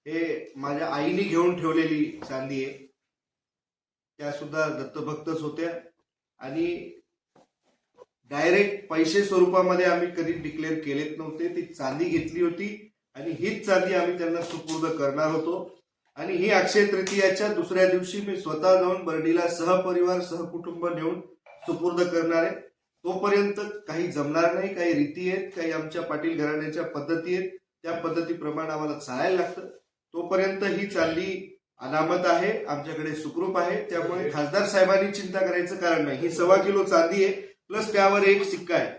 हे माझ्या आईने घेऊन ठेवलेली चांदी आहे. त्या सुद्धा दत्तभक्तच होत्या आणि डायरेक्ट पैसे स्वरूपामध्ये आम्ही कधी डिक्लेअर केलेच नव्हते. ती चांदी घेतली होती आणि हीच चांदी आम्ही त्यांना सुपूर्द करणार होतो. आणि ही अक्षय तृतीयाच्या दुसऱ्या दिवशी मी स्वतः जाऊन बर्डीला सहपरिवार सहकुटुंब नेऊन सुपूर्द करणार आहे. तोपर्यंत काही जमणार नाही. काही रीती आहेत, काही आमच्या पाटील घराण्याच्या पद्धती आहेत, त्या पद्धतीप्रमाणे आम्हाला चालायला लागतं. तोपर्यंत ही चांदी अनामत आहे, आमच्याकडे सुखरूप आहे. त्यामुळे खासदार साहेबांनी चिंता करायचं कारण नाही. ही 1.25 किलो चांदी आहे प्लस त्यावर एक सिक्का आहे.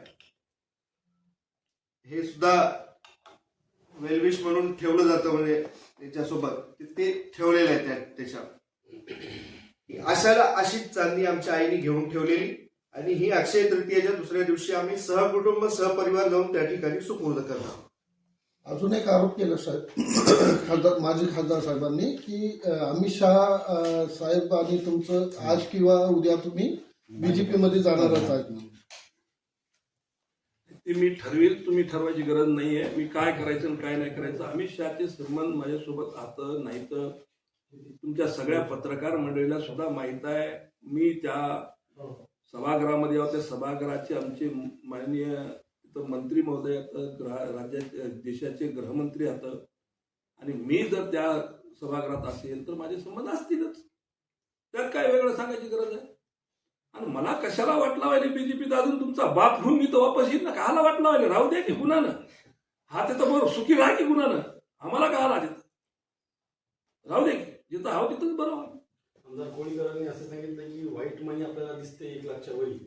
हे सुद्धा वेलविश म्हणून ठेवलं जातं, म्हणजे त्याच्यासोबत ते ठेवलेलं आहे त्याच्यावर. अशाला अशीच चांदी आमच्या आईने घेऊन ठेवलेली आणि ही अक्षय तृतीयेच्या दुसऱ्या दिवशी आम्ही सहकुटुंब सहपरिवार जाऊन त्या ठिकाणी सुपूर्द करणार. अजून एक आरोप केला साहेब, माजी खासदार साहेबांनी की अमित शहा साहेब आणि तुमचं आज किंवा उद्या तुम्ही बीजेपी मध्ये जाणारच आहेत म्हणून. ते मी ठरवेल, तुम्ही ठरवायची गरज नाहीये. मी काय करायचं आणि काय नाही करायचं. अमित शहाचे संबंध माझ्यासोबत आता नाही तर तुमच्या सगळ्या पत्रकार मंडळीला सुद्धा माहित आहे. मी त्या सभागृहामध्ये त्या सभागृहाचे आमचे माननीय मंत्री महोदय राज्याचे देशाचे गृहमंत्री आहेत आणि मी जर त्या सभागृहात असेल तर माझे संबंध असतीलच. त्यात काय वेगळं सांगायची गरज आहे. आणि मला कशाला वाटला व्हायला बीजेपीत अजून तुमचा बाप म्हणून मी तर वापस येईल ना. काहाला वाटला व्हायला, राहू द्या की गुन्हानं. हा ते तर बरोबर सुखी राहा की गुन्हानं. आम्हाला का आला तिथं राहू द्या की, जिथं हाव तिथंच बरोबर. आमदार कोळीकरांनी असं सांगितलं की व्हाईट मनी आपल्याला दिसते 1 लाखच्या वरी,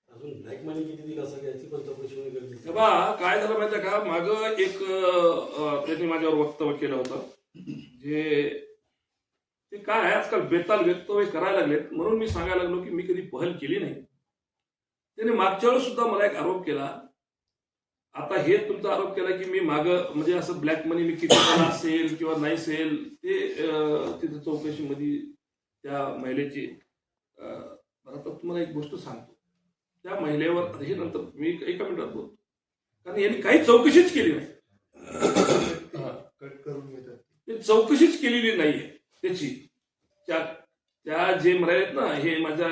अजून ब्लॅक मनी किती दिला असं याची पण चौकशी होणे गरजेचं आहे. काय झालं माहिती का, मागं एक त्यांनी माझ्यावर वक्तव्य केलं होतं जे ते काय आहे आजकाल बेताल वक्तव्य करायला लागलेत. म्हणून मी सांगायला लागलो की मी कधी पहल केली नाही. त्याने मागच्या वेळेस सुद्धा मला एक आरोप केला. आता हे तुमचा आरोप केला की मी मागं म्हणजे असं ब्लॅक मनी मी किती असेल किंवा नाही असेल ते तिथे चौकशीमध्ये त्या महिलेची. आता तुम्हाला एक गोष्ट सांगतो, त्या महिलेवर हे नंतर मी एका मिनिटात बोलतो, कारण यांनी काही चौकशीच केली नाही. कट करून घेतात, ते चौकशीच केलेली नाहीये त्याची. त्या जे म्हणालेत ना हे माझ्या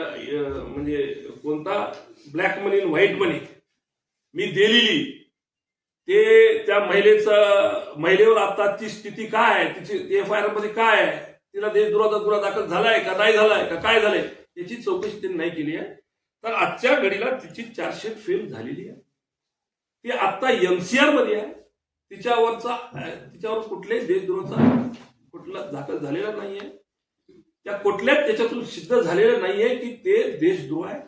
म्हणजे कोणता ब्लॅक मनी आणि व्हाईट मनी मी दिलेली, ते त्या महिलेवर आताची स्थिती काय आहे, तिची FIR मध्ये काय आहे, तिला देशद्रोहाचा गुन्हा दाखल झालाय का नाही झालाय का काय झालंय याची चौकशी त्यांनी नाही केली आहे. तर आजच्या घडीला तिची चार्जशीट फेल झालेली आहे. ती आता MCR मध्ये आहे. तिच्यावर कुठल्याही देशद्रोहाचा कुठला दाखल झालेला नाहीये. त्या कुठल्याच त्याच्यातून सिद्ध झालेलं नाहीये की ते देशद्रोह आहे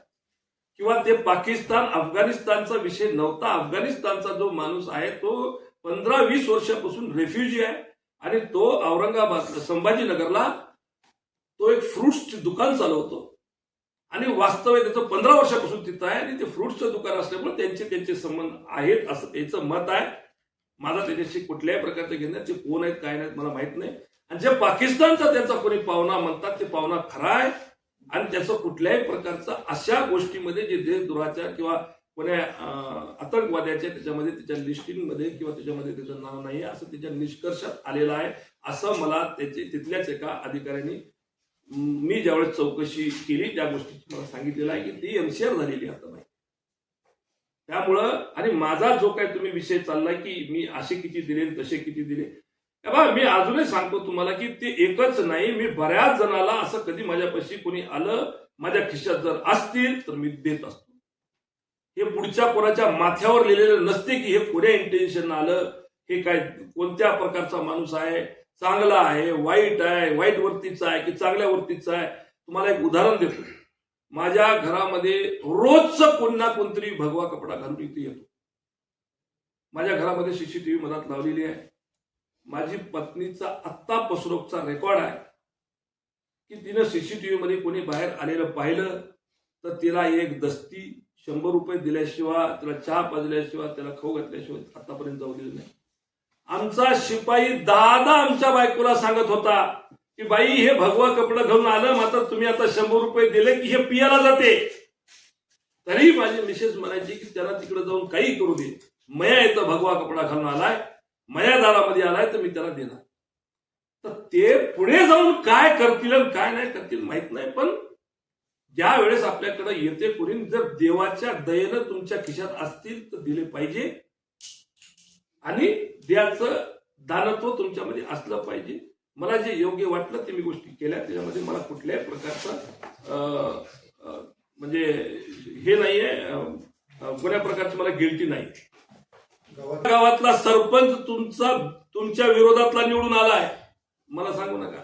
किंवा ते पाकिस्तान अफगाणिस्तानचा विषय नव्हता. अफगाणिस्तानचा जो माणूस आहे तो 15-20 वर्षापासून रेफ्युजी आहे आणि तो औरंगाबाद संभाजीनगरला तो एक फ्रुट्सचे दुकान चालवतो आणि वास्तव त्याचं 15 वर्षापासून तिथं आहे आणि ते फ्रुट्सचं दुकान असल्यामुळे त्यांचे संबंध आहेत असं त्याचं मत आहे. माझा त्याच्याशी कुठल्याही प्रकारचे घेण्यात ते कोण आहेत काय नाहीत मला माहित नाही. आणि जे पाकिस्तानचा त्यांचा कोणी पाहुणा म्हणतात ते पाहुणा खरा आहे आणि त्याचं कुठल्याही प्रकारचा अशा गोष्टीमध्ये जे देशद्रोहाच्या किंवा कोण्या आतंकवाद्याच्या त्याच्यामध्ये त्याच्या लिस्टिंगमध्ये किंवा त्याच्यामध्ये त्याचं नाव नाही असं त्याच्या निष्कर्षात आलेलं आहे असं मला तिथल्याच एका अधिकाऱ्यांनी मी ज्यावेळेस चौकशी केली त्या गोष्टीची मला सांगितलेलं आहे की ती MCR झालेली आता नाही. त्यामुळं आणि माझा जो काही तुम्ही विषय चाललाय की मी असे किती दिले तसे किती दिले, मी अजूनही सांगतो तुम्हाला की ते एकच नाही, मी बऱ्याच जणाला असं कधी माझ्यापाशी कोणी आलं माझ्या खिशात जर असतील तर मी देत असतो. हे पुढच्या कोणाच्या माथ्यावर लिहिलेलं नसते की हे कोण्या इंटेन्शन आलं, हे काय कोणत्या प्रकारचा माणूस आहे, चांगला आहे वाईट आहे, वाईट वरतीचा आहे की चांगल्या वरतीचा आहे. तुम्हाला एक उदाहरण देतो. माझ्या घरामध्ये रोजचं कोण ना कोणतरी भगवा कपडा घालून इथे येतो. माझ्या घरामध्ये CCTV मधात लावलेली आहे. माझी पत्नीचा आत्ता पसरोकचा रेकॉर्ड आहे की तिनं CCTV मध्ये कोणी बाहेर आलेलं पाहिलं तर तिला एक दस्ती 100 रुपये दिल्याशिवाय, तिला चहा पाजल्याशिवाय, त्याला खाऊ घातल्याशिवाय आतापर्यंत जाऊ दिलं नाही. आमचा शिपाई दादा आमच्या बायकोला सांगत होता की बाई हे भगवा कपडा घालून आलं मात्र तुम्ही आता 100 रुपये दिले की हे पियाला जाते. तरी माझी मिसेस म्हणायची की त्याला तिकडे जाऊन काही करू दे, मया इथं भगवा कपडा घालून आलाय, मया दारामध्ये आलाय तर मी त्याला देणार. तर ते पुढे जाऊन काय करतील आणि काय नाही करतील माहित नाही, पण ज्या वेळेस आपल्याकडे येते कोणी, जर देवाच्या दयेनं तुमच्या खिशात असतील तर दिले पाहिजे आणि द्याचं दानत्व तुमच्यामध्ये असलं पाहिजे. मला जे योग्य वाटलं ते मी गोष्टी केल्या, त्याच्यामध्ये मला कुठल्याही प्रकारचं म्हणजे हे नाहीये, कोण्या प्रकारची मला गिल्टी नाही. गावातला सरपंच तुमच्या विरोधातला निवडून आलाय, मला सांगू नका.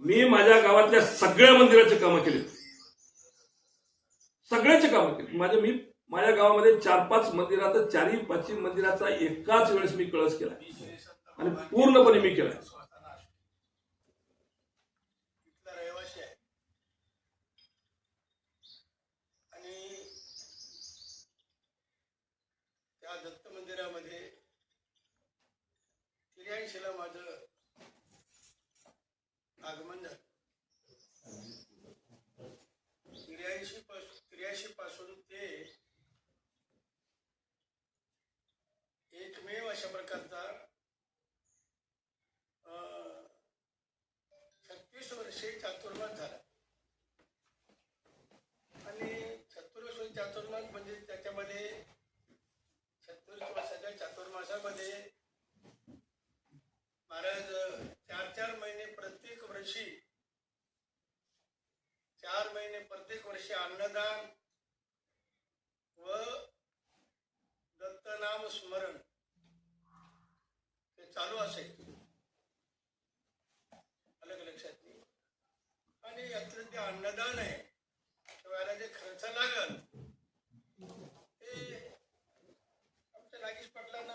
मी माझ्या गावातल्या सगळ्या मंदिराचे कामं केले, सगळ्याचे कामं केले. माझ्या गावामध्ये 4-5 मंदिरात 4-5 मंदिराचा एकाच वेळेस मी कळस केला आणि पूर्णपणे मी केला. रहिवासी आहे आणि त्या दत्त मंदिरामध्ये 83ला माझं आगमन झालं. 83 पासून ते एकमेव अशा प्रकारचा 36 वर्षे चातुर्मास झाला. आणि 36 वर्ष चातुर्मास म्हणजे त्याच्यामध्ये 36 वर्षाच्या चातुर्मासामध्ये महाराज 4-4 महिने प्रत्येक वर्षी 4 महिने प्रत्येक वर्षी अन्नदान व दत्तनाम स्मरण हे चालू असेल. अलग लक्षात नाही. आणि यातलं जे अन्नदान आहे त्यावेळेला जे खर्च लागल ते आमच्या नागेश पाटलांना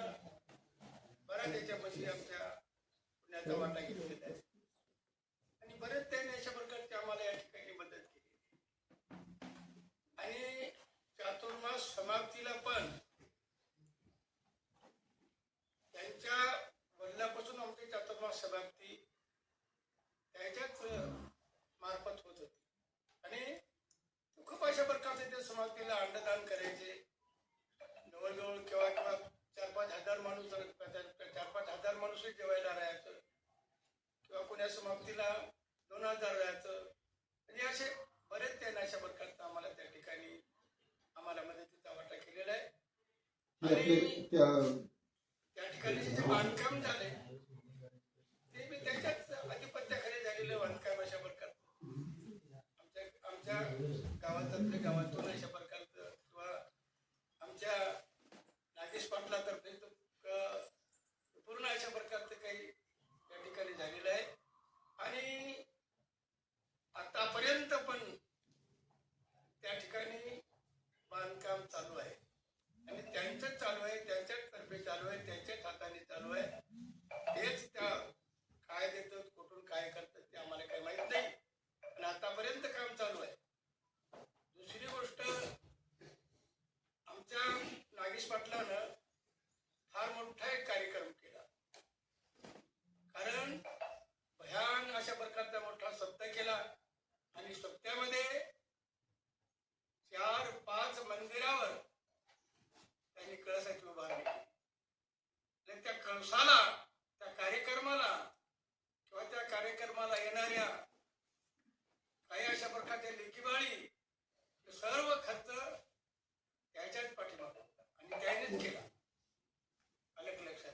बऱ्याच याच्यापाशी आमच्या पुण्याचा वाटा घेतलेला आहे आणि बरेच त्यांनी अशा प्रकारची आम्हाला या ठिकाणी मदत केली. आणि चातुर्मास समाप्तीला पण त्यांच्या वडिलापासून आमची चातुर्मास समाप्ती त्याच्याच मार्फत होत होती. आणि खूप अशा प्रकारचे ते समाप्तीला अन्नदान करायचे. जवळजवळ केव्हा 4-5 हजार माणूस 4-5 हजार माणूसच जेवायला राहायचं किंवा कोण्या समाप्तीला 2000 राहायचं. म्हणजे असे बरेच त्यांना अशा प्रकारचा आम्हाला त्या ठिकाणी आम्हाला मदतीचा वाटा केलेला आहे. आणि त्या ठिकाणी जे बांधकाम झाले ते मी त्याच्याच आधिपत्याखाली झालेलं बांधकाम अशा प्रकारचं आमच्या गावातल्या गावातून अशा प्रकारचं किंवा आमच्या नागेश पाटलातर्फे पूर्ण अशा प्रकारचं काही त्या ठिकाणी झालेलं आहे. आणि आतापर्यंत पण त्या ठिकाणी बांधकाम चालू आहे आणि त्यांचंच चालू आहे, त्यांच्याच तर्फे चालू आहे, त्यांच्याच हाताने चालू आहे. तेच त्या काय देतात कुठून काय करतात ते आम्हाला काही माहित नाही, पण आतापर्यंत काम चालू आहे. दुसरी गोष्ट, आमच्या नागेश पाटलानं फार मोठा एक कार्यक्रम केला. कारण भयान अशा प्रकारचा मोठा सप्ताह केला आणि सप्त्यामध्ये 4-5 मंदिरावर त्यांनी कळसाची उभारणी केली. आणि त्या कळसाला, त्या कार्यक्रमाला किंवा त्या कार्यक्रमाला येणाऱ्या काही अशा प्रकारच्या लेखीबाळी सर्व खर्च त्याच्याच पाठीमागे होता आणि त्यानेच केला. अलग लक्षात.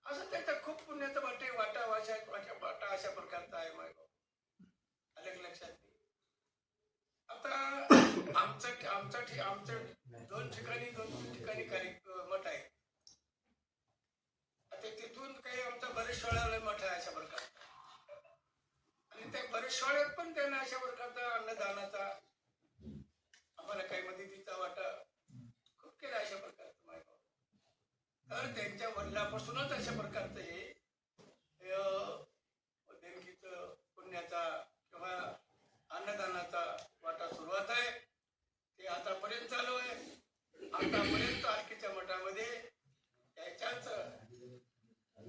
असं त्याचा खूप पुण्याचा वाटा अशा प्रकारचा आहे. अलग लक्षात. आता आमच्या 2 ठिकाणी 2-3 ठिकाणी मठ आहे. आता तिथून काही आमचा बरेचशाळ्याला मठ आहे अशा प्रकारचा. आणि त्या बरेचशाळ्यात पण त्यांना अशा प्रकारचा अन्नदानाचा आम्हाला काही मदतीचा वाटा खूप केला अशा प्रकारचं. तर त्यांच्या वडिलापासूनच अशा प्रकारचं हे देणगीचं पुण्याचा किंवा अन्नदानाचा वाटा सुरुवात आहे. ते आतापर्यंत चालू आहे. आतापर्यंत आरकीच्या मठामध्ये त्याच्याच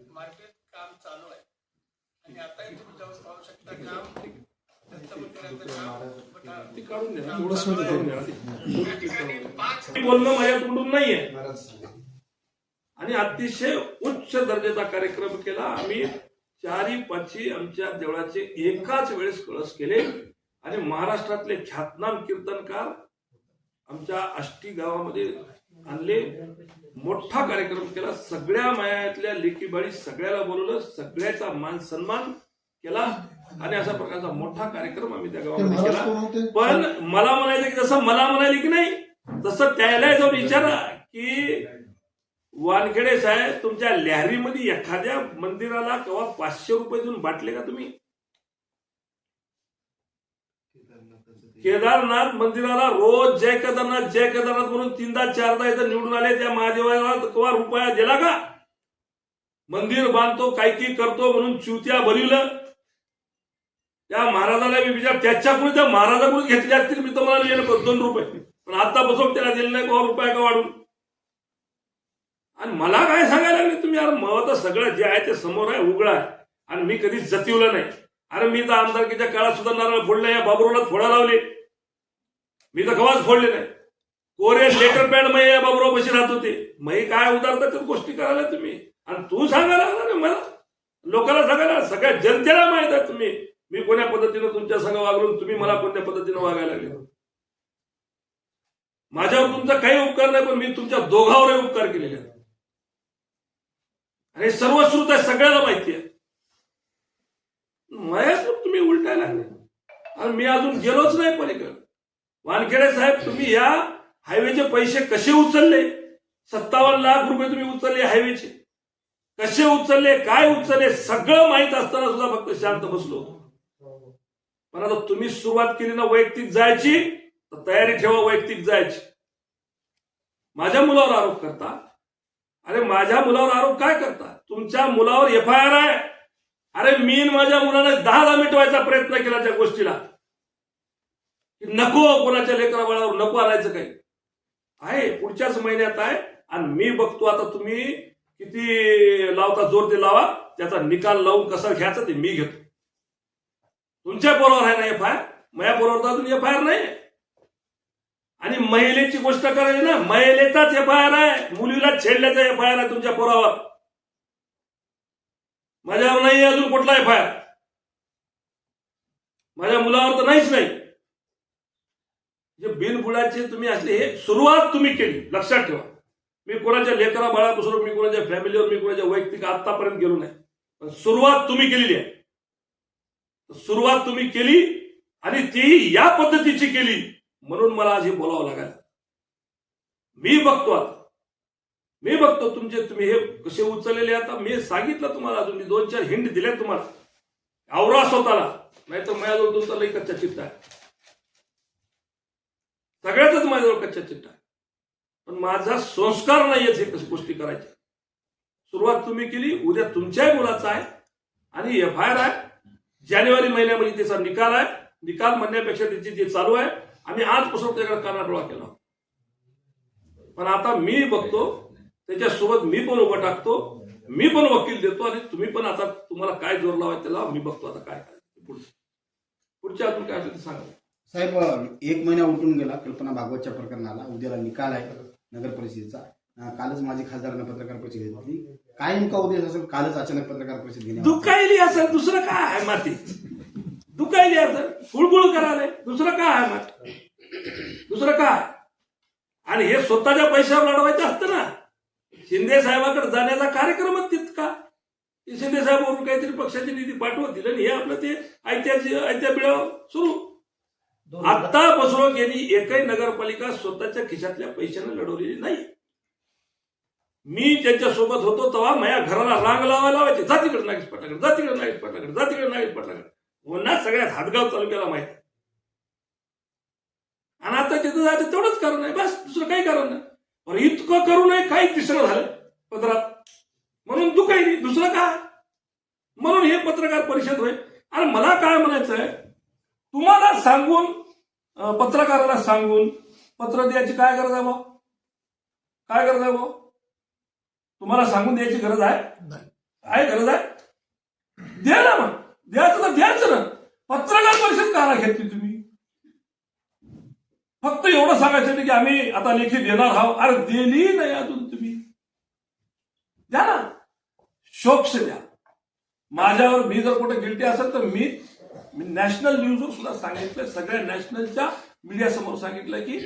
मार्फत काम चालू आहे. आणि आताही तुम्ही जाऊन पाहू शकता काम दत्त मंदिराचं काम ती काढून द्या, बोलणं माझ्या तोंडून नाहीये. आणि अतिशय उच्च दर्जाचा कार्यक्रम केला. आम्ही 4ही 5ही आमच्या देवळाचे एकाच वेळेस कळस केले आणि महाराष्ट्रातले ख्यातनाम कीर्तनकार आमच्या आष्टी गावामध्ये आणले. मोठा कार्यक्रम केला. सगळ्या मायातल्या लेकीबाळी सगळ्याला बोलवलं, सगळ्याचा मान सन्मान केला आणि अशा प्रकारचा मोठा कार्यक्रम आम्ही त्या ते गावामध्ये महाराज केला. कोण होते? पण मला म्हणायचं की जसं मला म्हणाले की नाही तसं त्याला जाऊन विचारा की वानखेडे साहेब, तुमच्या लहरीमध्ये एखाद्या मंदिराला केव्हा 500 रुपये देऊन बाटले का तुम्ही? केदारनाथ मंदिराला रोज जय केदारनाथ म्हणून 3दा 4दा इथं निवडून आले. त्या महादेवाला केव्हा रुपया दिला का? मंदिर बांधतो काही करतो म्हणून च्युत्या बलिवलं. त्या महाराजाला मी विचार त्याच्याकडून त्या महाराजाकडून घेतले असतील मी तुम्हाला येणं 2 रुपये, पण आतापासून त्याला दिले नाही केव्हा रुपया का वाढून. आणि मला काय सांगायला लागले तुम्ही? यार मग तर सगळं जे आहे ते समोर आहे, उघड आहे आणि मी कधीच जतिवलं नाही. अरे मी तर आमदारकीच्या काळात सुद्धा नारळ फोडले, या बाबुरावला फोडा लावले, मी तर कवाच फोडले नाही. कोरे लेटर पॅड मै या बाबुराव बशी राहत होते. मै काय उदारता गोष्टी करायला तुम्ही? आणि तू सांगायला लागला मला, लोकांना सांगायला, सगळ्या जनतेला माहित आहे तुम्ही मी कोण्या पद्धतीनं तुमच्या संग वागलो, तुम्ही मला कोणत्या पद्धतीनं वागायला लागले. माझ्यावर तुमचा काही उपकार नाही, पण मी तुमच्या दोघावरही उपकार केलेले आहेत आणि सर्वश्रुत आहे, सगळ्याला माहिती आहे. मयाच तुम्ही उलटायला लागले आणि मी अजून गेलोच नाही पलीकडे. वानखेडे साहेब, तुम्ही या हायवेचे पैसे कसे उचलले? 57 लाख रुपये तुम्ही उचलले हायवेचे. कसे उचलले, काय उचलले, सगळं माहित असताना सुद्धा फक्त शांत बसलो. पण आता तुम्ही सुरुवात केली ना वैयक्तिक जायची, तर तयारी ठेवा वैयक्तिक जायची. माझ्या मुलावर आरोप करता. अरे माझ्या मुलावर आरोप काय करता? तुमच्या मुलावर FIR आहे. अरे मी माझ्या मुलाने 10दा मिटवायचा प्रयत्न केला त्या गोष्टीला. नको कोणाच्या लेकरा बाळावर नको आणायचं काही आहे. पुढच्याच महिन्यात आहे आणि मी बघतो आता तुम्ही किती लावता, जोर ते लावा. त्याचा निकाल लावून कसा घ्यायचा ते मी घेतो. तुमच्या पोरावर आहे ना FIR, माझ्या पोरावर तर अजून FIR नाही. आणि महिलेची गोष्ट करायची ना, महिलेचाच FIR आहे, मुलीला छेडल्याचा FIR आहे तुमच्या पोरावर. माझ्यावर नाही अजून कुठला FIR. माझ्या मुलावर तर नाहीच नाही. जे बिनबुडाचे तुम्ही असले, हे सुरुवात तुम्ही केली, लक्षात ठेवा. मी कोणाच्या लेकरा बाळापासून, मी कोणाच्या फॅमिलीवर, मी कोणाच्या वैयक्तिक आतापर्यंत गेलो नाही, पण सुरुवात तुम्ही केलेली आहे. सुरुवात तुम्ही केली आणि ती या पद्धतीची केली म्हणून मला आज हे बोलावं लागलं. मी बघतो तुमचे, तुम्ही हे कसे उचललेले. आता मी सांगितलं तुम्हाला, अजून मी 2-4 हिंट दिले तुम्हाला. आवरा स्वतःला, नाहीतर माझ्याजवळ तुमचा लई कच्चा चिट्टा आहे. सगळ्यातच माझ्याजवळ कच्चा चिट्टा आहे. पण माझा संस्कार नाहीये हे कशी गोष्टी करायची. सुरुवात तुम्ही केली, उद्या तुमच्याही मुलाचा आहे आणि FIR आहे. जानेवारी महिन्यामध्ये त्याचा निकाल आहे. निकाल म्हणण्यापेक्षा त्याची जे चालू आहे, आम्ही आजपासून त्याकडे कानाडोळा केला. पण आता मी बघतो, त्याच्यासोबत मी पण उभं टाकतो, मी पण वकील देतो आणि तुम्ही पण आता तुम्हाला काय जोर लावायचं त्याला मी बघतो आता काय करायचं. पुढच्या अजून काय असेल ते सांगा साहेब. 1 महिना उलटून गेला कल्पना भागवतच्या प्रकरणाला. उद्याला निकाल आहे नगर परिषदेचा. कालच माझी खासदारांना पत्रकार परिषद घेतली. काय नेमका उद्देश असेल कालच अचानक पत्रकार परिषद घेणे? दुखायली असेल, दुसरं काय आहे माती? दुखायली असेल, फुळफुळ करायला, दुसरं काय आहे माती? दुसरं काय? आणि हे स्वतःच्या पैशावर लढवायचं असतं ना. शिंदे साहेबाकडे जाण्याचा कार्यक्रमच तितका. शिंदे साहेबांवरून काहीतरी पक्षाची निधी पाठवत दिलं आणि हे आपलं ते आयत्या बिळावर सुरू. आता बसवणूक यांनी एकही नगरपालिका स्वतःच्या खिशातल्या पैशाने लढवलेली नाही. मी त्यांच्यासोबत होतो तेव्हा माझ्या घराला रांग लावायचे, जातीकडे नागेश पाटलाकडे, जातीकडे नागेश पाटलाकडे, जातीकडे नागेश पाटलाकडे. पुन्हा सगळ्यात हातगाव तालुक्याला माहिती. आणि आता तिथं जायचं तेवढंच कारण आहे, बस दुसरं काही कारण नाही. पण इतकं करू नये, काही तिसरं झालं पत्रात म्हणून तू काही नाही, दुसरं काय म्हणून हे पत्रकार परिषद होय. आणि मला काय म्हणायचं आहे, तुम्हाला सांगून, पत्रकाराला सांगून पत्र द्यायची काय गरज आहे भाऊ? काय गरज आहे भाऊ? तुम्हाला सांगून द्यायची गरज आहे? काय गरज आहे? द्या ना, मग द्यायचं तर द्यायचं ना. पत्रकार परिषद काला घेतली तुम्ही? फक्त एवढं सांगायचं की आम्ही आता लेखी देणार आहोत. अरे दिली नाही अजून तुम्ही, द्या ना, शोक्ष द्या. माझ्यावर मी जर कुठे गिल्टी असेल तर मी नॅशनल न्यूजवर सुद्धा सांगितलं, सगळ्या नॅशनलच्या मीडिया समोर सांगितलं की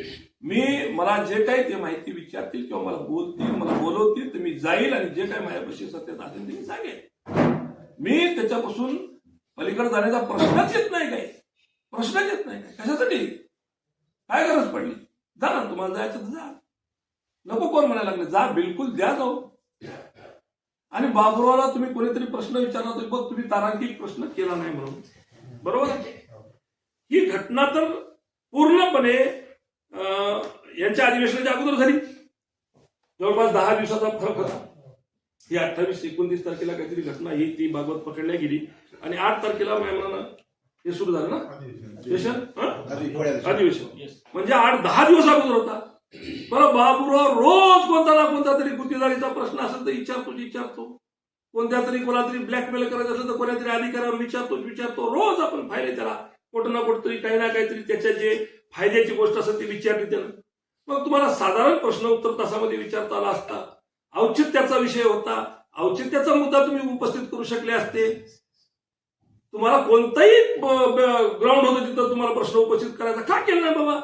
मला जे काही ते माहिती विचारतील किंवा मला बोलतील, मला बोलवतील तर मी जाईल आणि जे काही माझ्यापाशी सत्यात असेल ते मी सांगेन. मी त्याच्यापासून पलीकडे जाण्याचा प्रश्नच येत नाही, काही प्रश्नच येत नाही. कशासाठी, काय गरज पडली? जा ना, तुम्हाला जायचं तर जा, नको कोण म्हणायला लागले, जा, बिलकुल द्या जाऊ. आणि बाबुरावला तुम्ही कोणीतरी प्रश्न विचारला तर बघ तुम्ही तारांकित प्रश्न केला नाही म्हणून, बरोबर. ही घटना तर पूर्णपणे यांच्या अधिवेशनाच्या अगोदर झाली, जवळपास 10 दिवसाचा फरक होता. ही 28-29 तारखेला काहीतरी घटना ही ती भागवत पकडल्या गेली आणि 8 तारखेला मला हे सुरू झालं ना अधिवेशन, म्हणजे 8-10 दिवस अगोदर होता. बरं, बाबुराव रोज कोणता ना कोणता तरी गुत्तेदारीचा प्रश्न असेल तर विचारतो, कोणत्या तरी कोणातरी ब्लॅकमेल करायचं असेल तर कोणातरी अधिकाऱ्यावर विचारतो. रोज आपण फायदे त्याला कुठं ना कुठं तरी काही ना काहीतरी त्याच्या जे फायद्याची गोष्ट असेल ती विचारली त्यानं. मग तुम्हाला साधारण प्रश्न उत्तर तासामध्ये विचारता आला असता, औचित्याचा विषय होता, औचित्याचा मुद्दा तुम्ही उपस्थित करू शकले असते. तुम्हाला कोणताही ग्राउंड होतं तिथं तुम्हाला प्रश्न उपस्थित करायचा, का केलं नाही बाबा?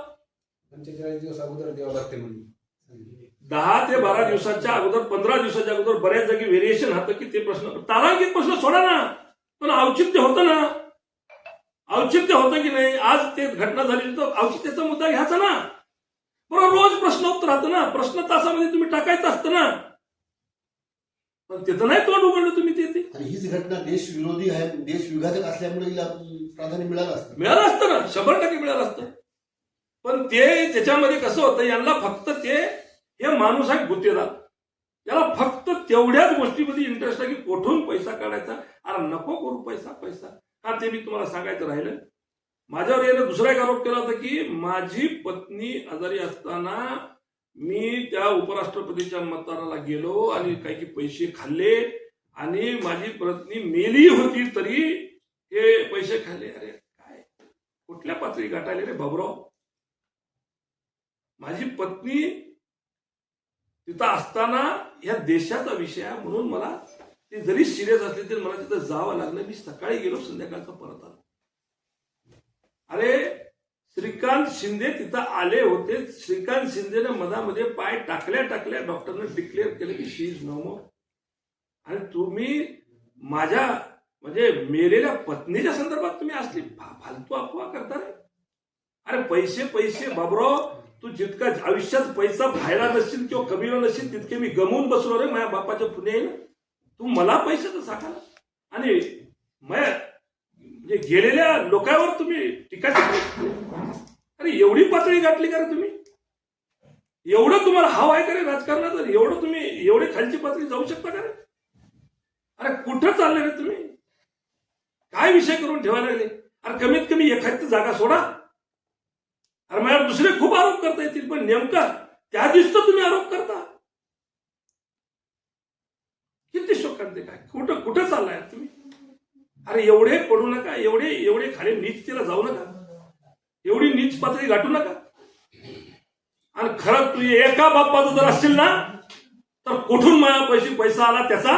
45 दिवस अगोदर द्यावं लागते म्हणून 10 ते 12 दिवसाच्या अगोदर, 15 दिवसाच्या अगोदर बऱ्याच जागी व्हेरिएशन होतं की ते प्रश्न, तारांकित प्रश्न सोडा ना, पण औचित्य होतं ना, औचित्य होतं की नाही? आज ते घटना झाली तर औचित्याचा मुद्दा घ्यायचा ना. बरोबर, रोज प्रश्न उत्तर राहतं ना, प्रश्न तासामध्ये तुम्ही टाकायचं असतं ना, पण तिथं नाही तोंड उघडलं तुम्ही ते. आणि हीच घटना देशविरोधी आहे, देश विघातक असल्यामुळे हिला प्राधान्य मिळालं असतं ना, 100% मिळालं असतं. पण ते त्याच्यामध्ये कसं होतं, यांना फक्त हे माणूस आहे गुत्तेदार, याला फक्त तेवढ्याच गोष्टीमध्ये इंटरेस्ट आहे की कुठून पैसा काढायचा. अरे नको करू पैसा. हा, ते मी तुम्हाला सांगायचं राहिलं. माझ्यावर यानं दुसरा एक आरोप केला होता की माझी पत्नी आजारी असताना मी त्या उपराष्ट्रपतीच्या मतदानाला गेलो आणि काही पैसे खाल्ले आणि माझी पत्नी मेली होती तरी हे पैसे खाल्ले. अरे काय, कुठल्या पातळी गाठायले रे बाबुराव? माझी पत्नी तिथं असताना या देशाचा विषय आहे म्हणून मला ती जरी सिरियस असली तरी मला तिथं जावं लागलं. मी सकाळी गेलो, संध्याकाळचा परत आलो. अरे श्रीकांत शिंदे तिथं आले होते, श्रीकांत शिंदेने मधामध्ये पाय टाकल्या डॉक्टरने डिक्लेअर केलं की शी इज नो मोर. आणि तुम्ही माझ्या म्हणजे मेलेल्या पत्नीच्या संदर्भात तुम्ही असली फालतू अफवा करता रे? अरे पैसे बाबुराव, तू जितका आयुष्यात पैसा फायदा नसशील किंवा कमीला नसशील तितके मी गमवून बसलो रे माझ्या बापाच्या पुणे. तू मला पैशाचं साकाला आणि म्हणजे गेलेल्या लोकांवर तुम्ही टीका केली. अरे एवढी पातळी गाठली का रे तुम्ही? एवढं तुम्हाला हवं आहे का रे राजकारणात? एवढं तुम्ही एवढी खालची पातळी जाऊ शकता का रे? अरे कुठं चालले रे तुम्ही? काय विषय करून ठेवायला लागले? अरे कमीत कमी एखादी जागा सोडा. अरे माझ्यावर दुसरे खूप आरोप करता येतील पण नेमका त्या दिवशी तुम्ही आरोप करता. किती शोकांत काय, कुठं चाललाय तुम्ही? अरे एवढे पडू नका, एवढे खाली नीचतेला जाऊ नका, एवढी नीच पातळी गाठू नका. आणि खरंच तू एका बाप्पाचं जर असशील ना तर कुठून माझ्या पैसा आला त्याचा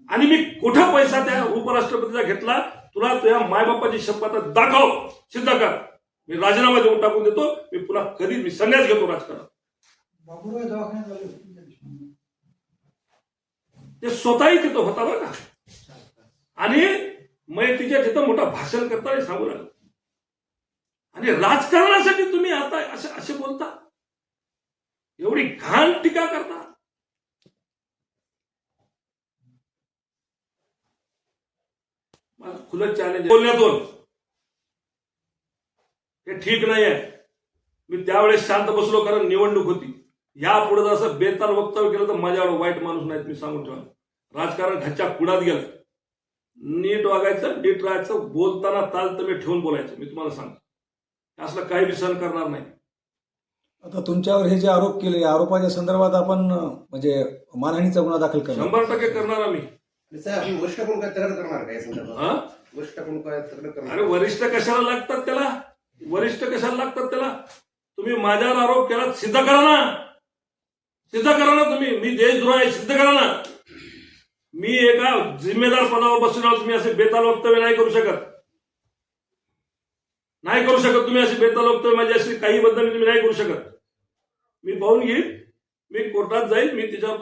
आणि मी कुठं पैसा त्या उपराष्ट्रपतीचा घेतला तुला तुझ्या मायबापाची शपथ दाखव, सिद्ध कर. मी राजीनामा देऊन टाकून देतो. मी पुन्हा कधी मी संन्यास घेतो राजकारणात. ते स्वतःही तिथं होता बरं का. आणि मग तिच्या तिथं मोठं भाषण करता सांगू लागलं. आणि राजकारणासाठी तुम्ही आता असे बोलता, एवढी घाण टीका करता. मला खुलं चॅलेंज बोलण्यातून हे ठीक नाही आहे. मी त्यावेळेस शांत बसलो कारण निवडणूक होती. यापुढे जर असं बेताल वक्तव्य केलं तर माझ्यावर वाईट माणूस नाहीत मी सांगून ठेवा. राजकारण घरच्या कुडात गेलं. नीट वागायचं, नीट राहायचं, बोलताना तालतम्य ठेवून बोलायचं. मी तुम्हाला सांगतो असलं काही बी सहन करणार नाही. आता तुमच्यावर हे जे आरोप केले या आरोपाच्या संदर्भात आपण म्हणजे मानहानीचा गुन्हा दाखल करणार 100% करणार आम्ही. साहेब, वरिष्ठ कोण काय तक्रार करणार काय संदर्भात? वरिष्ठ कोण काय तक्रार करणार? अरे वरिष्ठ कशाला लागतात त्याला? वरिष्ठ कशाला लागतात त्याला? तुम्ही माझ्यावर आरोप केला, सिद्ध करा ना. सिद्ध करा ना तुम्ही. मी देशद्रोह आहे, सिद्ध करा ना. मी एका जिम्मेदार पदावर बसल्यावर तुम्ही असे बेताल वक्तव्य नाही करू शकत. नाही करू शकत तुम्ही असे बेताल वक्तव्य माझी अशी काही बद्दल तुम्ही नाही करू शकत. मी पाहून घेईन, मी कोर्टात जाईल, मी त्याच्यावर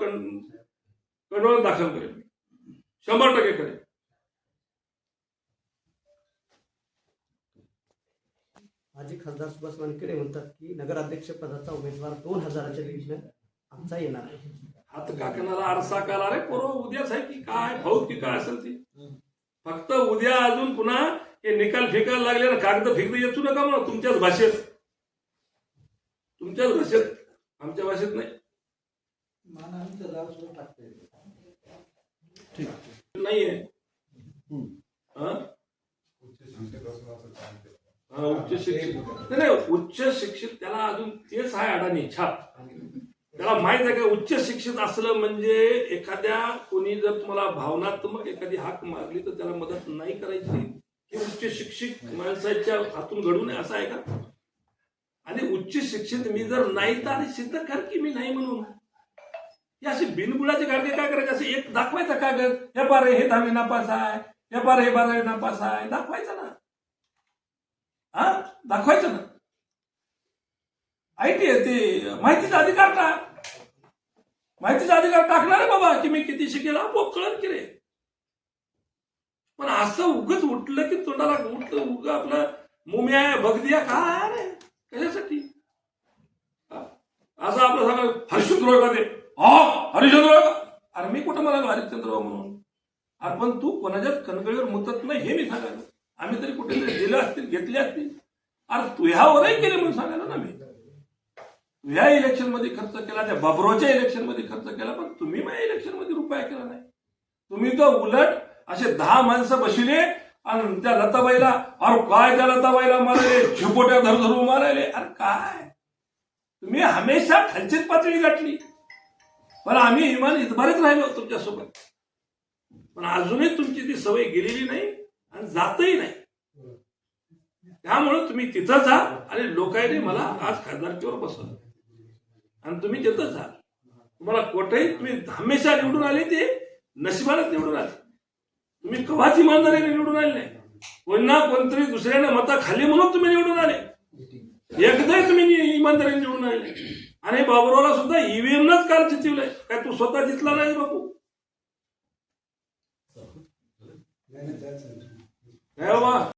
कंडोळा दाखल करेन, 100% करेन. माजी खासदार सुभाष वानखेडे म्हणतात की नगराध्यक्ष पदाचा उमेदवार 2000च्या लीडनं आमचा येणार आहे. हात काकणाला आरसा काला रे पोरो, उद्याच आहे की काय भाऊ की काय असेल ती. फक्त उद्या अजून पुन्हा हे निकाल फेकायला लागले ना, कागद फेकत येचू नका म्हणा तुमच्याच भाषेत, तुमच्याच भाषेत, आमच्या भाषेत नाही. नाहीये उच्च शिक्षित नाही, उच्च शिक्षित त्याला अजून तेच आहे अडाणी छाप. त्याला माहित आहे का उच्च शिक्षित असलं म्हणजे एखाद्या कोणी जर तुम्हाला भावनात्मक एखादी हाक मारली तर त्याला मदत नाही करायची. हे उच्च शिक्षित माणसाच्या हातून घडू नये असं आहे का? आणि उच्च शिक्षित मी जर नाही तर आणि सिद्ध कर की मी नाही म्हणून. हे असे बिनबुडाचे कागद काय करायचे? असे एक दाखवायचा कागद, हे पार हे 10वी नापास आहे, हे पार हे 12वी नापास आहे, दाखवायचं ना. हा दाखवायचं ना. आयटी आहे ते माहितीचा अधिकार टाक, माहितीचा अधिकार टाकणार आहे बाबा की मी किती शिकेल आपोआप कळत की रे. पण असं उगच उठलं की तोंडाला उठलं उग आपलं मुम्या भगदिया काय रे कशासाठी? असं आपलं सांगा हरिश्चंद्र का ते हरिश्चंद्र का? अरे मी कुठं म्हणालो हरिश्चंद्र म्हणून? अरे पण तू कोणाच्याच कणकळीवर मुतत नाही हे मी सांगायला. आम्ही तरी कुठे दिले असतील, घेतले असतील. अरे तुझ्यावरही केले म्हणून सांगायला ना मी. तुझ्या इलेक्शन मध्ये खर्च केला, त्या बाबरोच्या इलेक्शन मध्ये खर्च केला, पण तुम्ही माझ्या इलेक्शन मध्ये रुपया केला नाही. तुम्ही तर उलट असे 10 माणसं बसले आणि त्या लताबाईला, अरे काय त्या लताबाईला मारायले, झिपोट्या धरू मारायले. अरे काय तुम्ही हमेशा खालचीच पातळी गाठली. पण आम्ही इमान इतबारच राहिलो तुमच्यासोबत. पण अजूनही तुमची ती सवय गेलेली नाही आणि जातही नाही. त्यामुळे तुम्ही तिथं जा आणि लोकांनी मला आज खासदारकीवर बसवलं आणि तुम्ही तिथं जा. तुम्हाला कोठेही तुम्ही हमेशा निवडून आले, ते नशिबानच निवडून आले. तुम्ही कवाच इमानदारीने निवडून आले नाही. कोणा कोणतरी दुसऱ्याने मतं खाली म्हणून तुम्ही निवडून आले. एकदाही तुम्ही इमानदारीने निवडून आले. आणि बाबुरावला सुद्धा ईव्हीएमनच काल जितवलंय. काय तू स्वतः जितला नाही बापू? नाही बाबा.